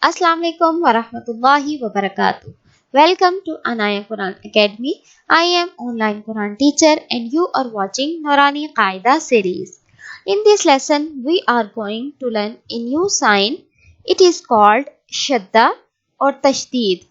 Assalamu alaikum wa rahmatullahi wa barakatuh. Welcome to Anaya Quran Academy. I am online Quran teacher and you are watching Nurani Qaida series. In this lesson, we are going to learn a new sign. It is called Shadda or Tashdeed.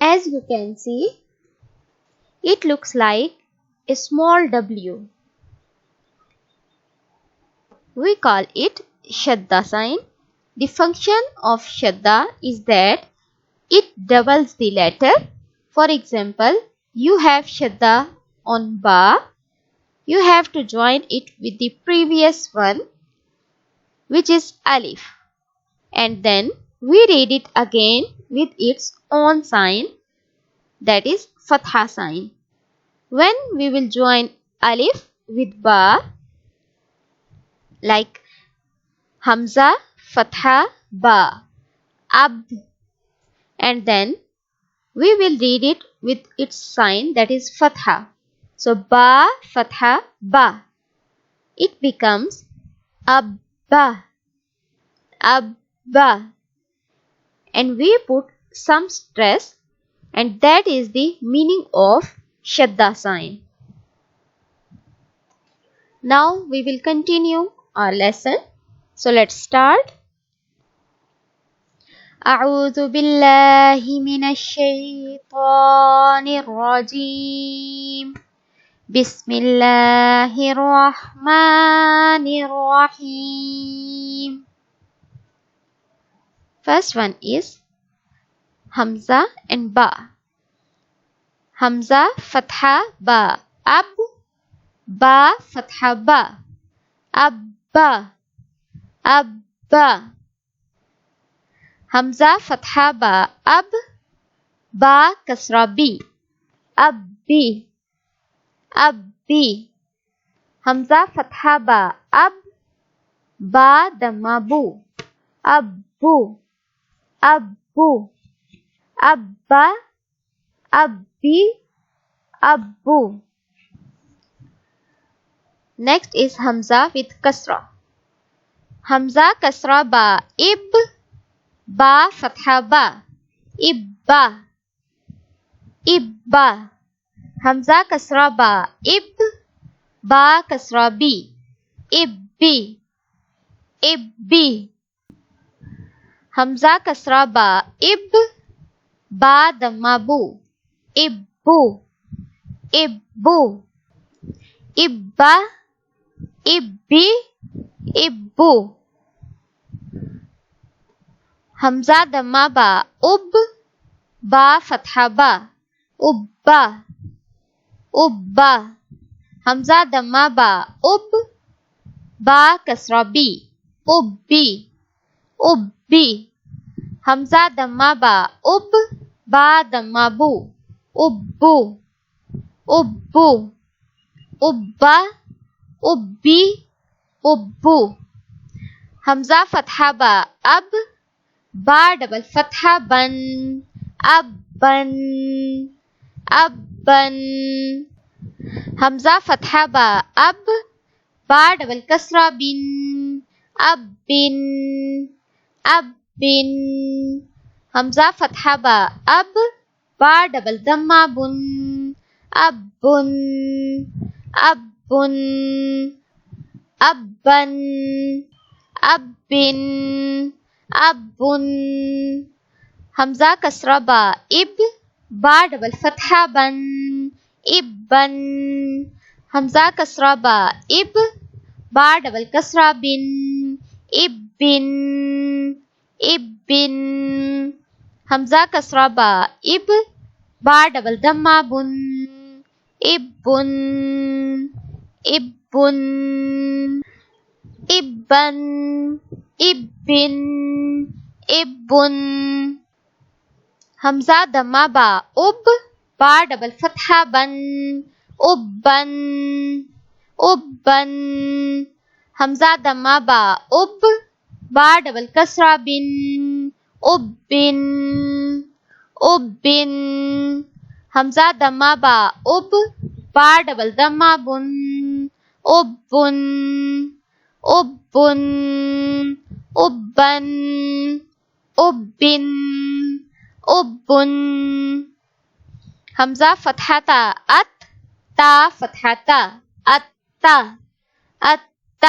As you can see, it looks like a small W. We call it Shadda sign. The function of Shadda is that it doubles the letter. For example, you have Shadda on Ba. You have to join it with the previous one, which is Alif. And then we read it again with its own sign, that is Fatha sign. When we will join Alif with Ba, like Hamza, Fatha, Ba, Abd, and then we will read it with its sign, that is Fatha. So Ba, Fatha, Ba. It becomes Abba, Abba. And we put some stress, and that is the meaning of Shadda sign. Now we will continue our lesson. So let's start. أعوذ بالله من الشيطان الرجيم بسم الله الرحمن الرحيم. First one is Hamza and Ba. Hamza, Fatha, Ba. Ab, Ba, Fatha, Ba. Abba, Abba. Hamza, Fatha, Ba. Ab, Ba, Kasra, Bi. Abbi, Abbi. Hamza, Fatha, Ba. Ab, Ba, Dhamma, Bu. Abbu, Abbu. Abba, Abbi, Abbu. Next is Hamza with Kasra. Hamza, Kasra, Ba. Ib, Ba, Fatha, Ba. Ibba, Ibba. Hamza, Kasra, Ba. Ib, Ba, Kasra, Bi. Ibbi, Ibbi. Hamza, Kasra, Ba. Ib, Ba, Dhamma, Bu. Ibbu, Ibbu. Ibba, Ibbi, Ibbu. Hamza, Dhamma, Ba. Ub, Ba, Fatha, Ba. Ubba, Ubba. Hamza, Dhamma, Ba. Ub, Ba, Kasra, Bi. Ubbi, Ubbi. Hamza, Dhamma, Ba. Ub, Ba, Dhamma, Bu. Ubbu, Ubbu. Ubba, Ubbi, Ubbu. Hamza, Fatha, Ba. Ab, Ba, double Fatha, Ban. Abban, Abban. Hamza, Fatha, Ba. Ab, Ba, double Kasra, Bin. Abbin, Abbin. Hamza, Fatha, Ba. Ab, Ba, double Dhamma, Bun. Abbun, Abbun. Abban, Abbin, Abbun. Hamza, Kasra, Ba. Ib, Ba, double Fatha, Ban. Ibban. Hamza, Kasra, Ba. Ib, Ba, double Kasra, Bin. Ibbin, Ibbin. Hamza, Kasra, Ba. Ib, Ba, double Dhamma, Bun. Ibbun, Ibbun. Ibban, Ibbin, Ibbun. Hamza, Dhamma, Ba. Ub, Ba, double Fatha, Ban. Ubban, Ubban. Hamza, Dhamma, Ba. Ub, Ba, double Kasra, Bin. Ubbin, Ubbin. Hamza, Dhamma, Ba. Ub, Ba, double Dhamma, Bun. Ubbun, Ubbun. Ubban, أب أب. حمزة فتحة تا أت تا فتحة تا أت أت.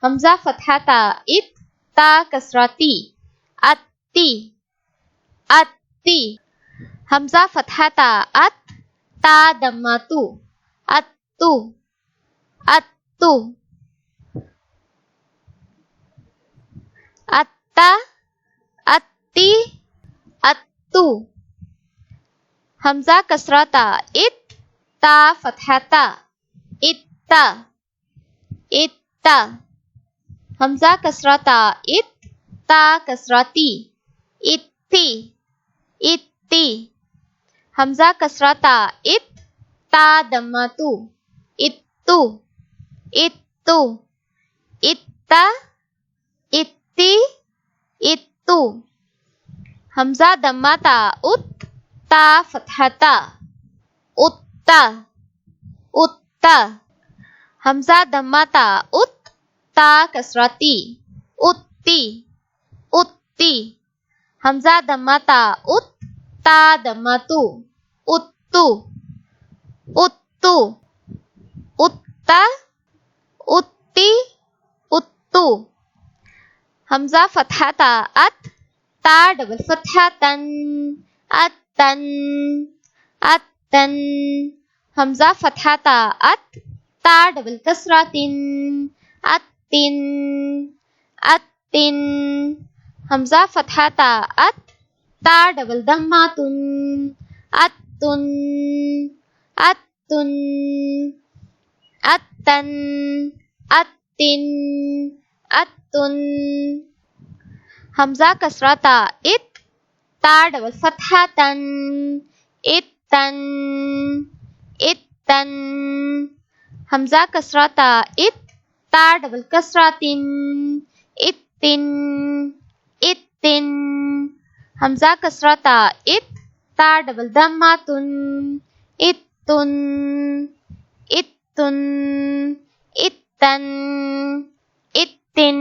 حمزة فتحة تا إت تا كسرة تي أتي أتي. حمزة فتحة تا أت تا ضمة تو أتو أتو. أتا أتي أتو. حمزة كسرة تا إت تا فتحة تا إتا إتا. حمزة كسرة تا إت تا كسرة تي إتي إتي. حمزة كسرة تا إت تا ضمة تو إتو إتو إتا إتي إتو. حمزة ضمة تا أت تا فتحة تا أتا أتا. حمزة ضمة تا أت تا كسرة تي أتي أتي. حمزة ضمة تا أت تا ضمة تو أتو أتو أتا أتي أتو. حمزة فتحة تا أت تا ڈبل فتحة تن أتن أتن. حمزة فتحة تا أت تا ڈبل کسرہ تن أتن أتن. حمزة فتحة تا أت تا ڈبل ضمہ تن أتن أتن أتن أتن أتن. حمزة کسرہ تا ات تا ڈبل فتحہ تن اتن اتن. حمزہ کسرہ تا ات تا ڈبل کسرہ تن اتن اتن. حمزہ کسرہ تا ات تا ڈبل ضمہ تن اتن اتن اتن اتن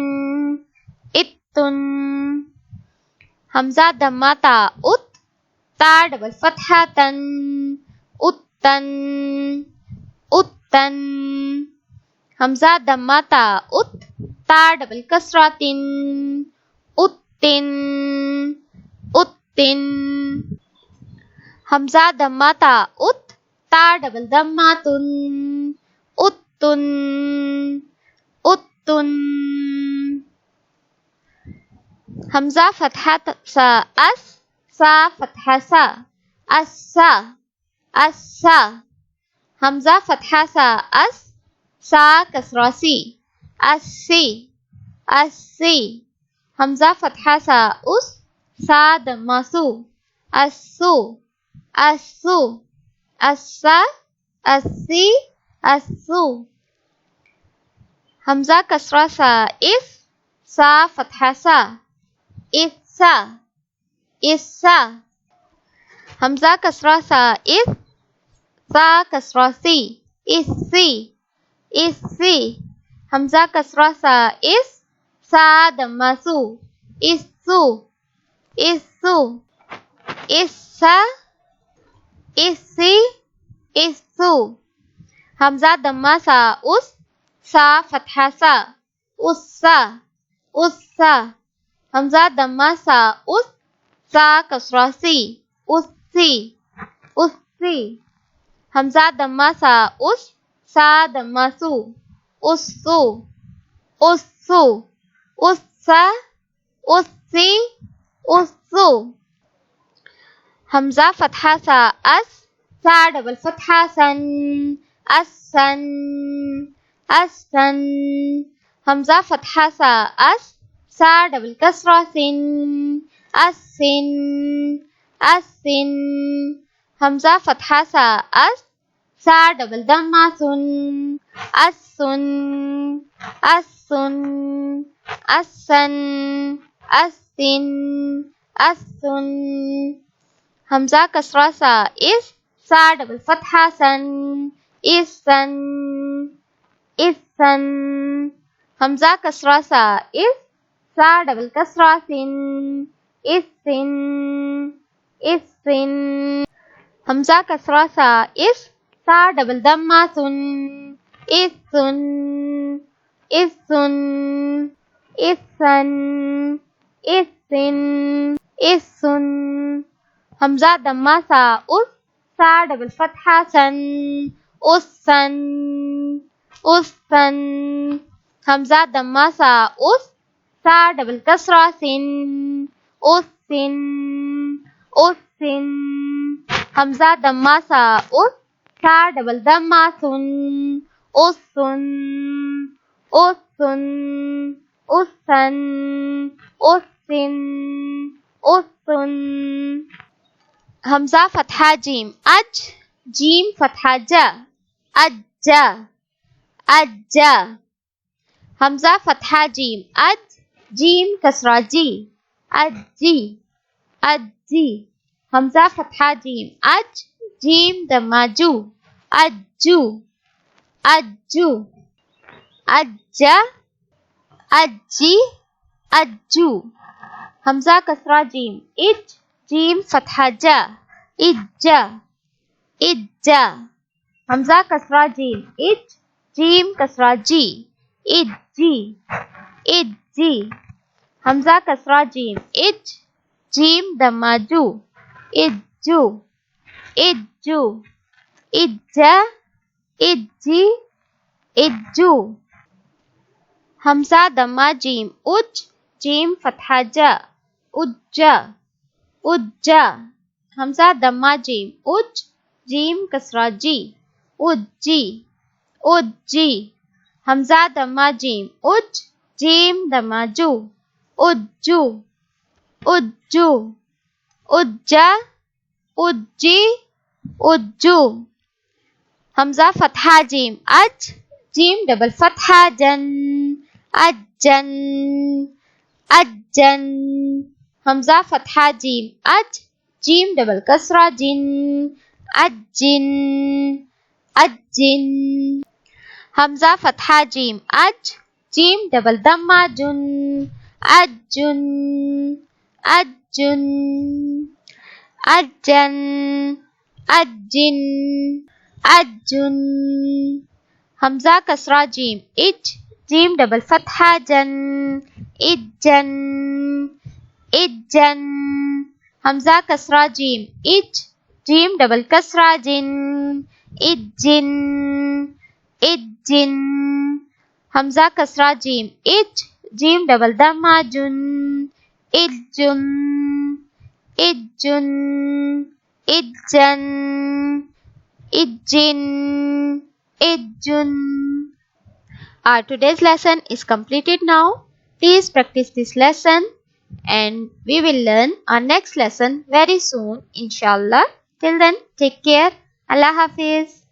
اتن. حمزہ ضمہ تا ات تا ڈبل فتحہ تن اتن اتن. حمزہ ضمہ تا ات تا ڈبل کسرہ تن اتن اتن. حمزہ ضمہ تا ات تا ڈبل ضمہ تن اتن اتن. حمزہ فتحہ سا اس سا فتحہ سا اسا اسا. حمزہ فتحہ سا اس سا کسرہ سی اسی اسی. حمزہ فتحہ سا اس سا ضمہ سو اسو اسو اسا اسی اسو. حمزہ کسرہ سا اس سا فتحہ سا اسا اسا. حمزہ کسرہ سا اس سا کسرہ سی اسی اسی. حمزہ کسرہ سا اس سا ضمہ سو اسو اسو اسا اسی اسو. حمزہ ضمہ سا اس سا فتحہ سا اسا اسا. حمزہ ضمہ سا اس سا کسرہ سی اسی اسی. حمزہ ضمہ سا اس سا ضمہ سو اسو اسو اسا اسی اسو. حمزہ فتحہ سا اس سا ڈبل فتحہ سن اسن اسن. حمزہ فتحہ سا اس سا ڈبل کسرہ سن اسن اسن. حمزہ فتحہ سا اس سا ڈبل ضمہ سن اسن اسن اسن اسن اسن. حمزہ کسرہ سا اس سا ڈبل فتحہ سن اسن اسن. حمزہ کسرہ سا اس سا ڈبل کسرہ سن السن السن. حمزہ کسرہ سا اس سا ڈبل دمہ سن السن السن السن السن السن. حمزہ دمہ سا اس سا ڈبل فتحہ سن السن السن. حمزہ دمہ سا اس سا ڈبل کسرہ سن السن السن. حمزہ دمہ سا اس سا ڈبل دمہ سن السن السن السن السن السن. حمزہ فتحہ جیم اج جیم فتحہ جا اجا اجا. حمزہ فتحہ جیم اج جیم کسرہ جی اجی اجی. حمزہ فتحہ جیم اج جیم دمہ جو اجو اجو اجا اجی اجو. حمزہ کسرہ جیم اج جیم فتحہ جا اجا اجا. حمزہ کسرہ جیم اج جیم کسرہ جی اجی اجی. حمزہ کسرہ جیم اج جیم دمہ جو اجو اجو اجا اجی اجو. حمزہ دمہ جیم اج جیم فتحہ جا اجا اجا. حمزہ دمہ جیم اج جیم کسرہ جی اجی اجی. حمزہ دمہ جیم اج جیم دمہ جو اجو اجو اجا اجی اجو. حمزہ فتحہ جیم اج جیم ڈبل فتحہ جن اجن اجن. حمزہ فتحہ جیم اج جیم ڈبل کسرہ جن اجن اجن. حمزہ فتحہ جیم اج جیم ڈبل دمہ جن اجن اجن اجن اجن اجن. حمزہ کسرہ جیم اج جیم ڈبل فتحہ جن اجن اجن. حمزہ کسرہ جیم اج جیم ڈبل کسرہ جن اجن اجن. حمزہ کسرہ جیم اج جیم ڈبل دمہ جن اجن اجن اجن اجن اجن. Our today's lesson is completed now. Please practice this lesson and we will learn our next lesson very soon, inshallah. Till then, take care. Allah Hafiz.